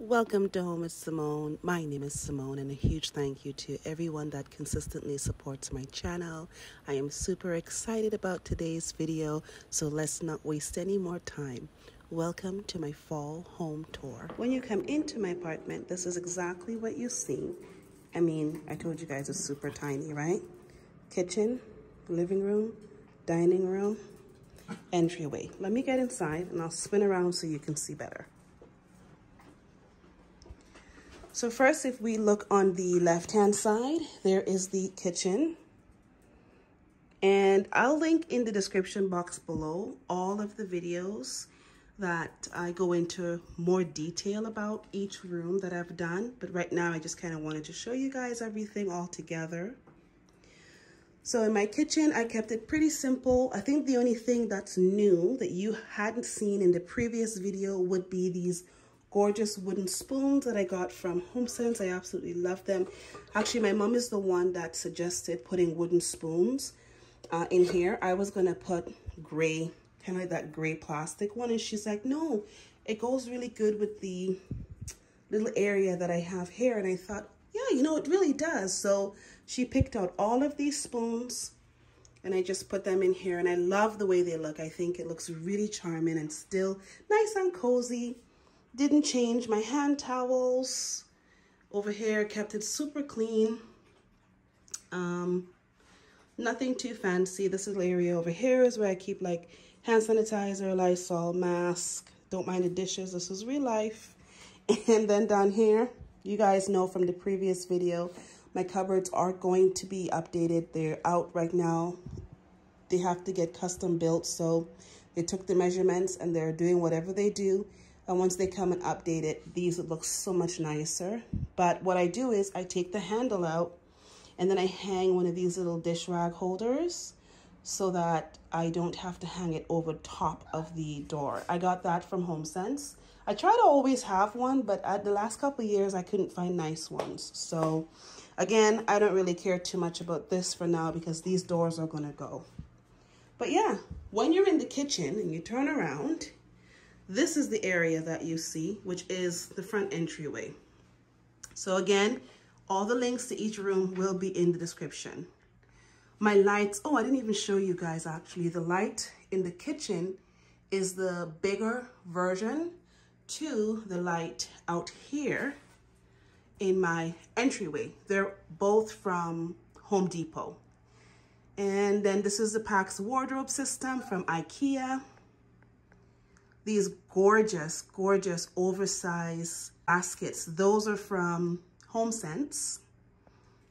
Welcome to Home with Simone. My name is Simone, and a huge thank you to everyone that consistently supports my channel. I am super excited about today's video, so let's not waste any more time. Welcome to my fall home tour. When you come into my apartment, this is exactly what you see. I mean, I told you guys it's super tiny, right? Kitchen, living room, dining room, entryway. Let me get inside and I'll spin around so you can see better. So first, if we look on the left-hand side, there is the kitchen. And I'll link in the description box below all of the videos that I go into more detail about each room that I've done. But right now, I just kind of wanted to show you guys everything all together. So in my kitchen, I kept it pretty simple. I think the only thing that's new that you hadn't seen in the previous video would be these gorgeous wooden spoons that I got from HomeSense. I absolutely love them. Actually, my mom is the one that suggested putting wooden spoons in here. I was gonna put gray, kind of like that gray plastic one, and she's like, no, it goes really good with the little area that I have here. And I thought, yeah, you know, it really does. So she picked out all of these spoons and I just put them in here, and I love the way they look. I think it looks really charming and still nice and cozy. Didn't change my hand towels over here, kept it super clean. Nothing too fancy. This little area over here is where I keep like hand sanitizer, Lysol, mask. Don't mind the dishes. This is real life. And then down here, you guys know from the previous video, my cupboards are going to be updated. They're out right now. They have to get custom built. So they took the measurements and they're doing whatever they do. And once they come and update it, these would look so much nicer. But what I do is I take the handle out and then I hang one of these little dish rag holders so that I don't have to hang it over top of the door. I got that from HomeSense. I try to always have one, but at the last couple of years, I couldn't find nice ones. So again, I don't really care too much about this for now because these doors are gonna go. But yeah, when you're in the kitchen and you turn around, this is the area that you see, which is the front entryway. So again, all the links to each room will be in the description. My lights, oh, I didn't even show you guys actually. The light in the kitchen is the bigger version to the light out here in my entryway. They're both from Home Depot. And then this is the PAX wardrobe system from IKEA. These gorgeous, gorgeous oversized baskets. Those are from HomeSense.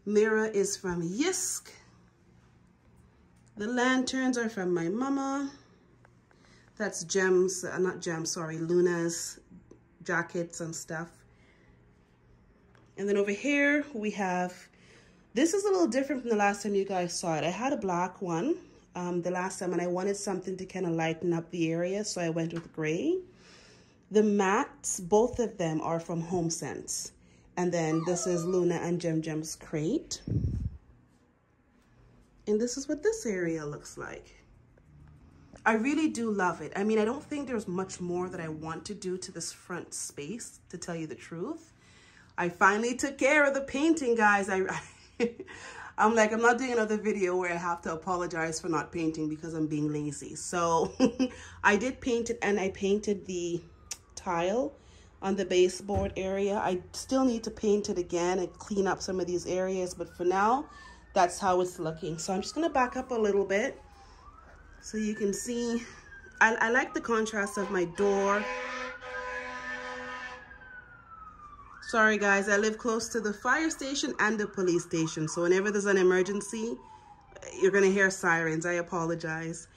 Mirror is from Yisk. The lanterns are from my mama. That's Gems, not Gems, sorry, Luna's jackets and stuff. And then over here we have, this is a little different from the last time you guys saw it. I had a black one the last time, and I wanted something to kind of lighten up the area, so I went with gray. The mats, both of them are from HomeSense. And then this is Luna and Gem's crate. And this is what this area looks like. I really do love it. I mean, I don't think there's much more that I want to do to this front space, to tell you the truth. I finally took care of the painting, guys. I'm like, I'm not doing another video where I have to apologize for not painting because I'm being lazy. So I did paint it, and I painted the tile on the baseboard area. I still need to paint it again and clean up some of these areas, but for now, that's how it's looking. So I'm just gonna back up a little bit so you can see. I like the contrast of my door. Sorry guys, I live close to the fire station and the police station. So whenever there's an emergency, you're gonna hear sirens. I apologize.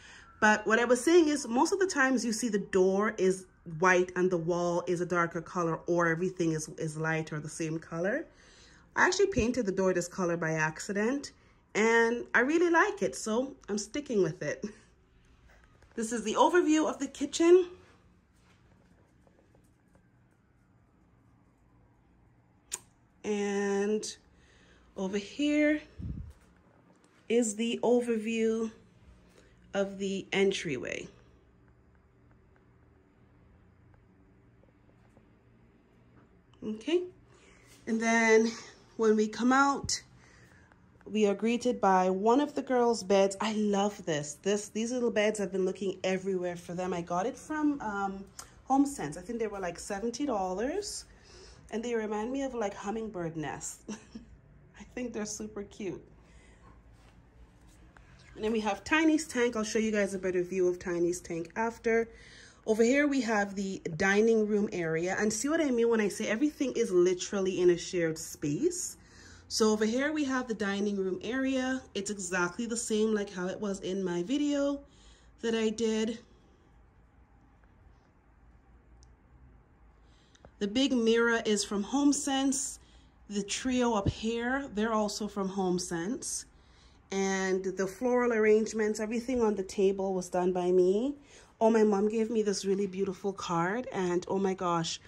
But what I was saying is, most of the times you see the door is white and the wall is a darker color, or everything is light or the same color. I actually painted the door this color by accident, and I really like it, so I'm sticking with it. This is the overview of the kitchen. And over here is the overview of the entryway. Okay. And then when we come out, we are greeted by one of the girls' beds. I love this. These little beds, I've been looking everywhere for them. I got it from HomeSense. I think they were like $70. And they remind me of like hummingbird nests. I think they're super cute. And then we have Tiny's tank. I'll show you guys a better view of Tiny's tank after. Over here we have the dining room area. And see what I mean when I say everything is literally in a shared space. So over here we have the dining room area. It's exactly the same like how it was in my video that I did. The big mirror is from HomeSense. The trio up here, they're also from HomeSense. And the floral arrangements, everything on the table was done by me. Oh, my mom gave me this really beautiful card, and oh my gosh,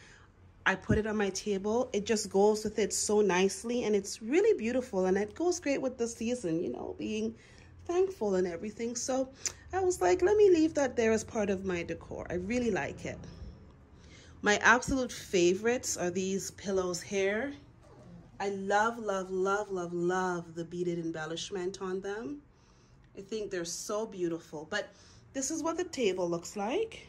I put it on my table. It just goes with it so nicely, and it's really beautiful, and it goes great with the season, you know, being thankful and everything. So I was like, let me leave that there as part of my decor. I really like it. My absolute favorites are these pillows here. I love, love, love, love, love the beaded embellishment on them. I think they're so beautiful. But this is what the table looks like.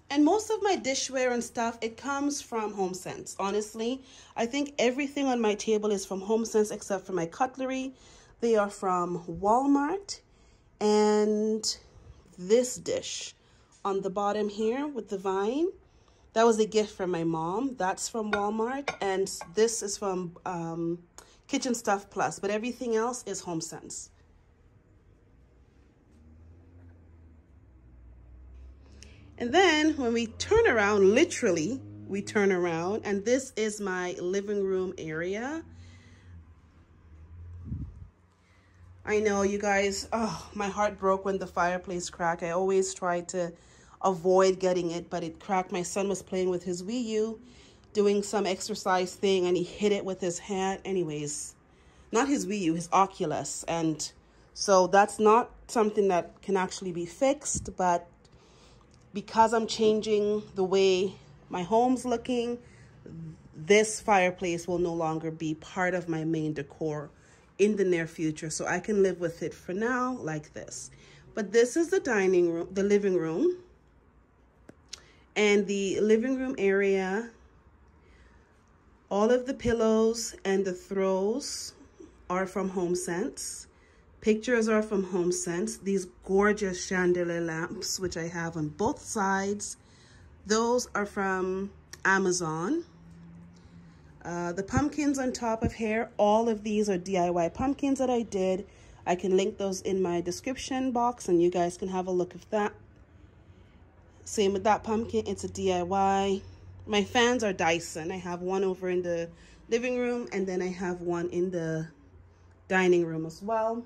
And most of my dishware and stuff, it comes from HomeSense. Honestly, I think everything on my table is from HomeSense except for my cutlery. They are from Walmart. And this dish on the bottom here with the vine, that was a gift from my mom. That's from Walmart. And this is from Kitchen Stuff Plus. But everything else is HomeSense. And then when we turn around, literally, we turn around. And this is my living room area. I know, you guys, oh, my heart broke when the fireplace cracked. I always try to avoid getting it, but it cracked. My son was playing with his Wii U, doing some exercise thing, and he hit it with his hand. Anyways, not his Wii U, his Oculus. And so that's not something that can actually be fixed, but because I'm changing the way my home's looking, this fireplace will no longer be part of my main decor in the near future. So I can live with it for now like this. But this is the dining room, the living room. And the living room area, all of the pillows and the throws are from HomeSense. Pictures are from HomeSense. These gorgeous chandelier lamps, which I have on both sides, those are from Amazon. The pumpkins on top of here, all of these are DIY pumpkins that I did. I can link those in my description box and you guys can have a look at that. Same with that pumpkin, it's a DIY. My fans are Dyson. I have one over in the living room and then I have one in the dining room as well.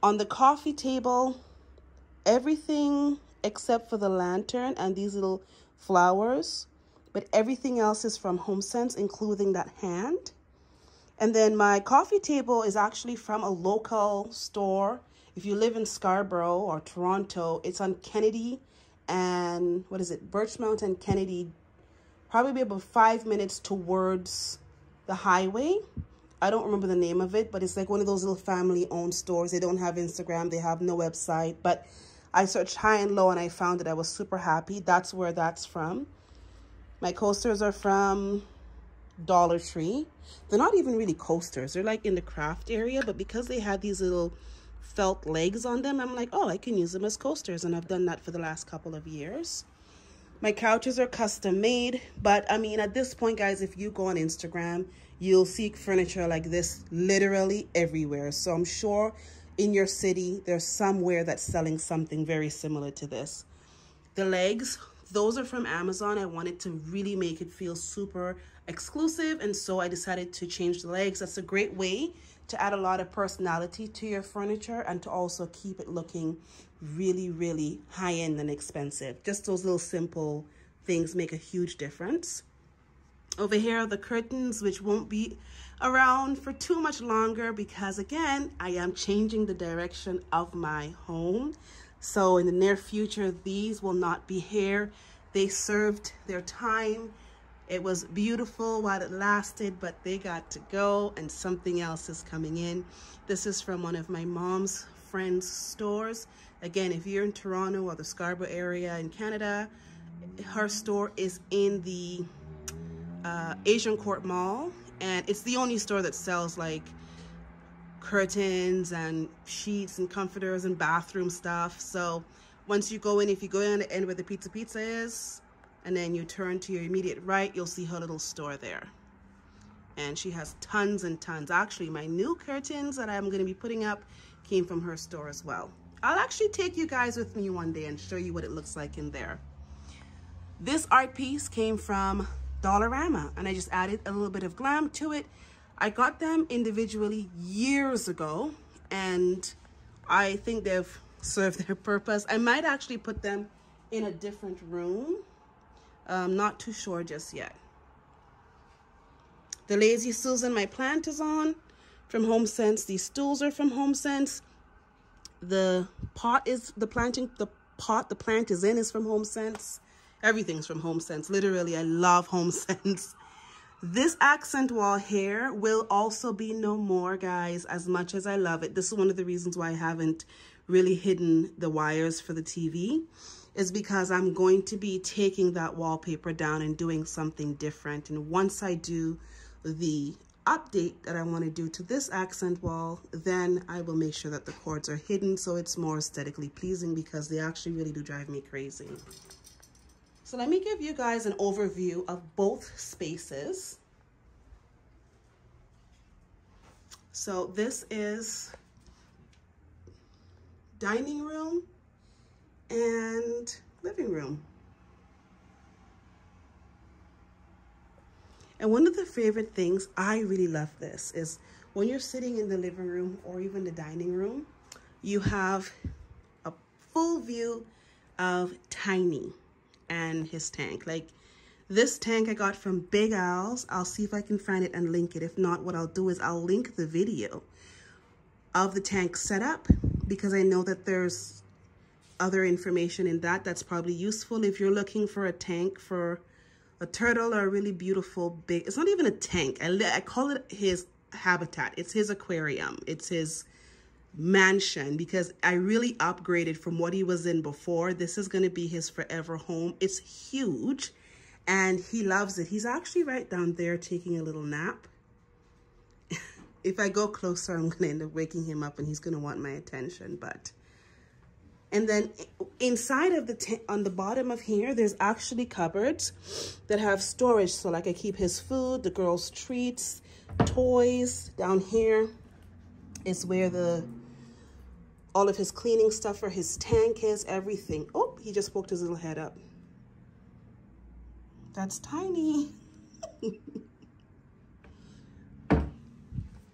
On the coffee table, everything except for the lantern and these little flowers, but everything else is from HomeSense, including that hand. And then my coffee table is actually from a local store. If you live in Scarborough or Toronto, it's on Kennedy and, what is it, Birchmount and Kennedy, probably about 5 minutes towards the highway. I don't remember the name of it, but it's like one of those little family-owned stores. They don't have Instagram. They have no website. But I searched high and low, and I found it. I was super happy. That's where that's from. My coasters are from Dollar Tree. They're not even really coasters. They're like in the craft area, but because they had these little felt legs on them, I'm like, oh, I can use them as coasters, and I've done that for the last couple of years. My couches are custom made, but I mean, at this point, guys, if you go on Instagram, you'll see furniture like this literally everywhere. So I'm sure in your city, there's somewhere that's selling something very similar to this. The legs, those are from Amazon. I wanted to really make it feel super exclusive, and so I decided to change the legs. That's a great way to add a lot of personality to your furniture and to also keep it looking really, really high-end and expensive. Just those little simple things make a huge difference. Over here are the curtains, which won't be around for too much longer because, again, I am changing the direction of my home. So in the near future, these will not be here. They served their time. It was beautiful while it lasted, but they got to go and something else is coming in. This is from one of my mom's friends' stores. Again, if you're in Toronto or the Scarborough area in Canada, her store is in the Asian Court Mall, and it's the only store that sells like curtains and sheets and comforters and bathroom stuff. So once you go in, if you go in the end where the pizza is, and then you turn to your immediate right, you'll see her little store there. And she has tons and tons. Actually, my new curtains that I'm going to be putting up came from her store as well. I'll actually take you guys with me one day and show you what it looks like in there. This art piece came from Dollarama, and I just added a little bit of glam to it. I got them individually years ago, and I think they've served their purpose. I might actually put them in a different room. Not too sure just yet. The Lazy Susan, my plant is on from HomeSense. These stools are from HomeSense. The pot is the plant is in is from HomeSense. Everything's from HomeSense. Literally, I love HomeSense. This accent wall here will also be no more, guys, as much as I love it. This is one of the reasons why I haven't really hidden the wires for the TV, is because I'm going to be taking that wallpaper down and doing something different. And once I do the update that I want to do to this accent wall, then I will make sure that the cords are hidden so it's more aesthetically pleasing, because they actually really do drive me crazy. So let me give you guys an overview of both spaces. So this is dining room and living room. And one of the favorite things, I really love this, is when you're sitting in the living room or even the dining room, you have a full view of Tiny and his tank. Like this tank I got from Big Al's. I'll see if I can find it and link it. If not, what I'll do is I'll link the video of the tank setup, because I know that there's other information in that that's probably useful if you're looking for a tank for a turtle or a really beautiful big, it's not even a tank. I call it his habitat. It's his aquarium. It's his mansion, because I really upgraded from what he was in before. This is going to be his forever home. It's huge and he loves it. He's actually right down there taking a little nap. If I go closer, I'm going to end up waking him up and he's going to want my attention. And then inside of the on the bottom of here, there's actually cupboards that have storage. So like I keep his food, the girls' treats, toys. Down here is where all of his cleaning stuff for his tank is, everything. Oh, he just poked his little head up. That's Tiny.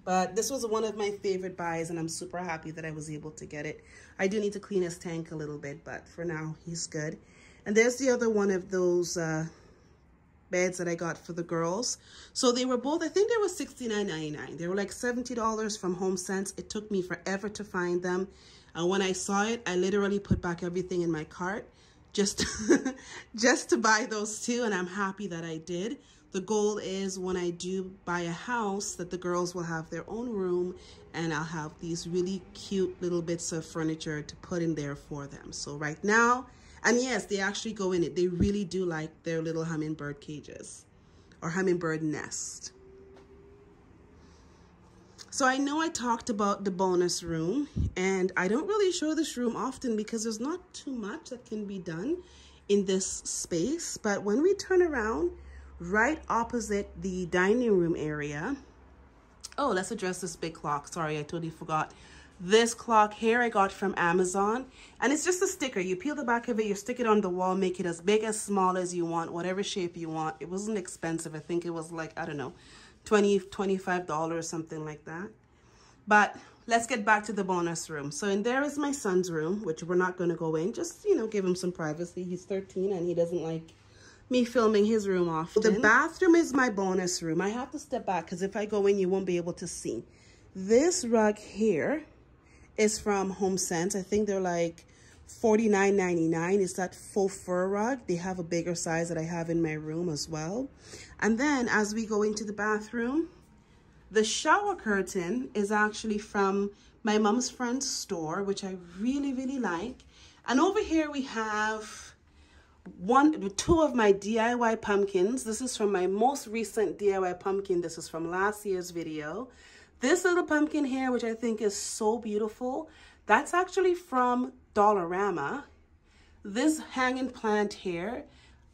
But this was one of my favorite buys, and I'm super happy that I was able to get it. I do need to clean his tank a little bit, but for now, he's good. And there's the other one of those beds that I got for the girls. So they were both, I think they were $69.99. They were like $70 from HomeSense. It took me forever to find them. And when I saw it, I literally put back everything in my cart just, just to buy those two, and I'm happy that I did. The goal is when I do buy a house that the girls will have their own room, and I'll have these really cute little bits of furniture to put in there for them. So right now, and yes, they actually go in it. They really do like their little hummingbird cages or hummingbird nest. So I know I talked about the bonus room, and I don't really show this room often because there's not too much that can be done in this space. But when we turn around, right opposite the dining room area. Oh, let's address this big clock. Sorry, I totally forgot. This clock here I got from Amazon, and it's just a sticker. You peel the back of it, you stick it on the wall, make it as big, as small as you want, whatever shape you want. It wasn't expensive. I think it was like, I don't know, $20, $25, something like that. But let's get back to the bonus room. So in there is my son's room, which we're not going to go in. Just, you know, give him some privacy. He's 13 and he doesn't like me filming his room often. The bathroom is my bonus room. I have to step back because if I go in, you won't be able to see. This rug here is from HomeSense. I think they're like $49.99. It's that faux fur rug. They have a bigger size that I have in my room as well. And then as we go into the bathroom, the shower curtain is actually from my mom's friend's store, which I really, really like. And over here we have two of my DIY pumpkins. This is from my most recent DIY pumpkin. This is from last year's video. This little pumpkin here, which I think is so beautiful, that's actually from Dollarama. This hanging plant here,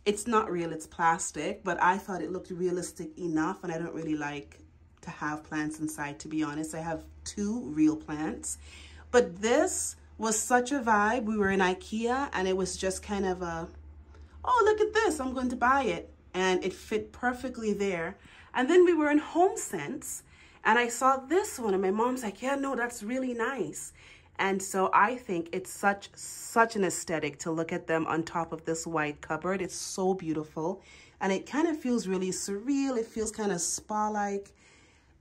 it's not real, it's plastic, but I thought it looked realistic enough, and I don't really like to have plants inside, to be honest. I have 2 real plants, but this was such a vibe. We were in IKEA and it was just kind of a, oh, look at this, I'm going to buy it. And it fit perfectly there. And then we were in HomeSense and I saw this one and my mom's like, yeah, no, that's really nice. And so I think it's such an aesthetic to look at them on top of this white cupboard. It's so beautiful. And it kind of feels really surreal. It feels kind of spa-like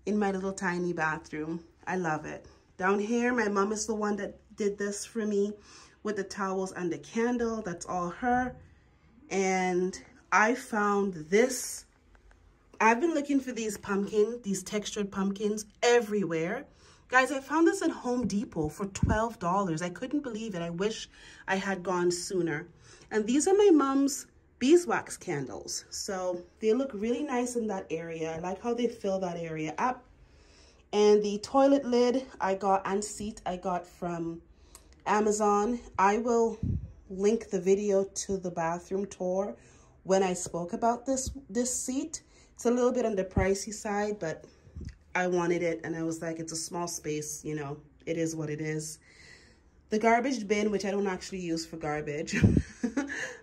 in my little tiny bathroom. I love it. Down here, my mom is the one that did this for me with the towels and the candle. That's all her. And I found this. I've been looking for these textured pumpkins everywhere. Guys, I found this at Home Depot for $12. I couldn't believe it. I wish I had gone sooner. And these are my mom's beeswax candles. So they look really nice in that area. I like how they fill that area up. And the toilet lid and seat I got from Amazon. I will link the video to the bathroom tour when I spoke about this seat. It's a little bit on the pricey side, but I wanted it and I was like, it's a small space, you know, it is what it is. The garbage bin, which I don't actually use for garbage,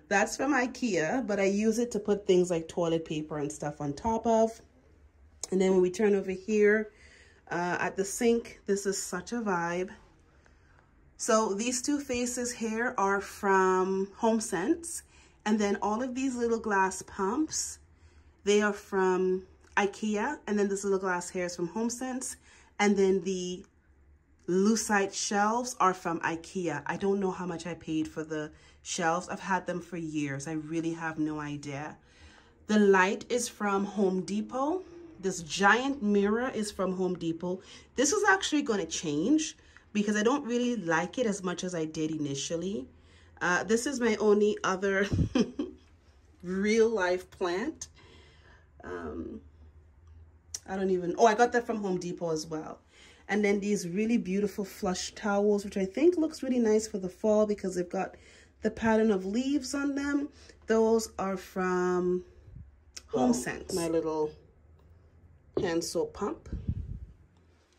that's from IKEA, but I use it to put things like toilet paper and stuff on top of. And then when we turn over here at the sink, this is such a vibe. So these 2 faces here are from HomeSense. And then all of these little glass pumps, they are from IKEA. And then this little glass here is from HomeSense. And then the lucite shelves are from IKEA. I don't know how much I paid for the shelves. I've had them for years. I really have no idea. The light is from Home Depot. This giant mirror is from Home Depot. This is actually going to change because I don't really like it as much as I did initially. This is my only other real life plant. I got that from Home Depot as well. And then these really beautiful flush towels, which I think looks really nice for the fall because they've got the pattern of leaves on them. Those are from HomeSense. My little hand soap pump.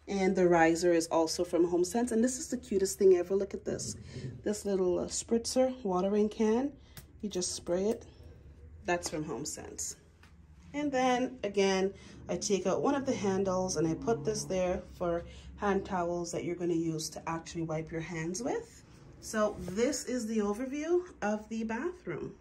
And the riser is also from HomeSense. And this is the cutest thing ever. Look at this. This little spritzer watering can. You just spray it. That's from HomeSense. And then again, I take out one of the handles and I put this there for hand towels that you're going to use to actually wipe your hands with. So this is the overview of the bathroom.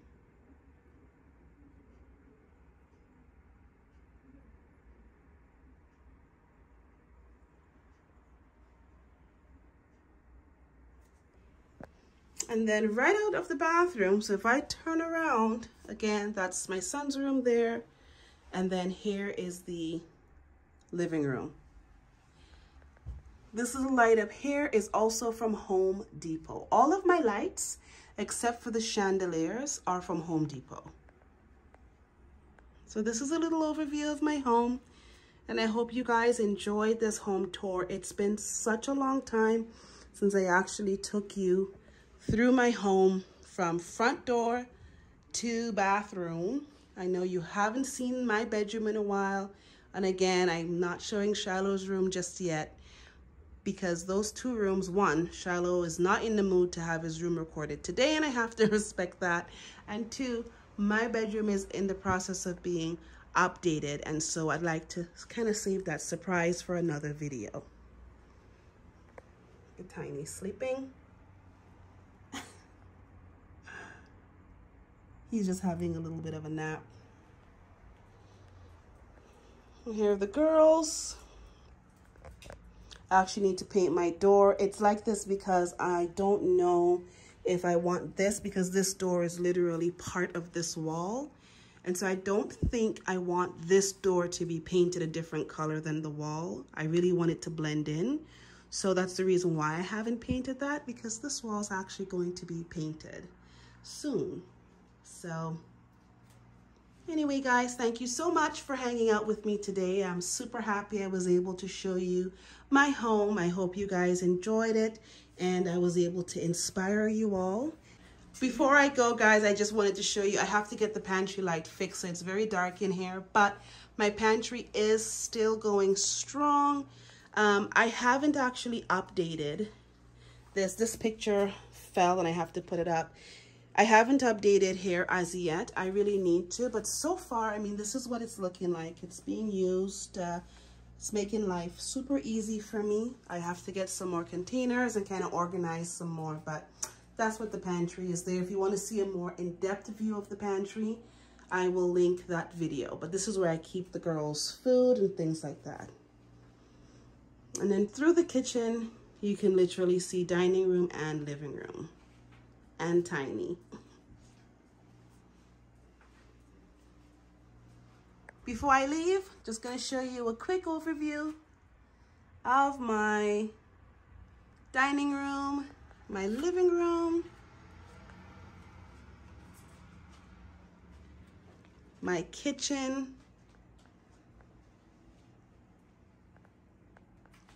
And then right out of the bathroom, so if I turn around, again, that's my son's room there. And then here is the living room. This little light up here is also from Home Depot. All of my lights, except for the chandeliers, are from Home Depot. So this is a little overview of my home. And I hope you guys enjoyed this home tour. It's been such a long time since I actually took you through my home from front door to bathroom. I know you haven't seen my bedroom in a while. And again, I'm not showing Shiloh's room just yet because those 2 rooms, one, Shiloh is not in the mood to have his room recorded today and I have to respect that. And 2, my bedroom is in the process of being updated. And so I'd like to kind of save that surprise for another video. The Tiny sleeping. He's just having a little bit of a nap. And here are the girls. I actually need to paint my door. It's like this because I don't know if I want this, because this door is literally part of this wall. And so I don't think I want this door to be painted a different color than the wall. I really want it to blend in. So that's the reason why I haven't painted that, because this wall is actually going to be painted soon. So anyway, guys, thank you so much for hanging out with me today. I'm super happy I was able to show you my home. I hope you guys enjoyed it and I was able to inspire you all. Before I go, guys, I just wanted to show you, I have to get the pantry light fixed. So it's very dark in here, but my pantry is still going strong. I haven't actually updated this. This picture fell and I have to put it up. I haven't updated here as yet. I really need to, but so far, I mean, this is what it's looking like. It's being used. It's making life super easy for me. I have to get some more containers and kind of organize some more, but that's what the pantry is there. If you want to see a more in-depth view of the pantry, I will link that video. But this is where I keep the girls' food and things like that. And then through the kitchen, you can literally see dining room and living room. And tiny. Before I leave, just going to show you a quick overview of my dining room, my living room, my kitchen,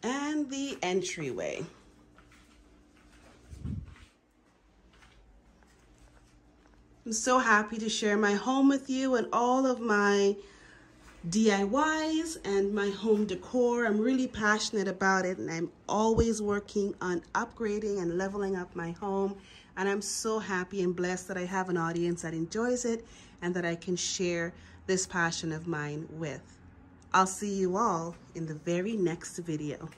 and the entryway. I'm so happy to share my home with you and all of my DIYs and my home decor. I'm really passionate about it, and I'm always working on upgrading and leveling up my home. And I'm so happy and blessed that I have an audience that enjoys it and that I can share this passion of mine with. I'll see you all in the very next video.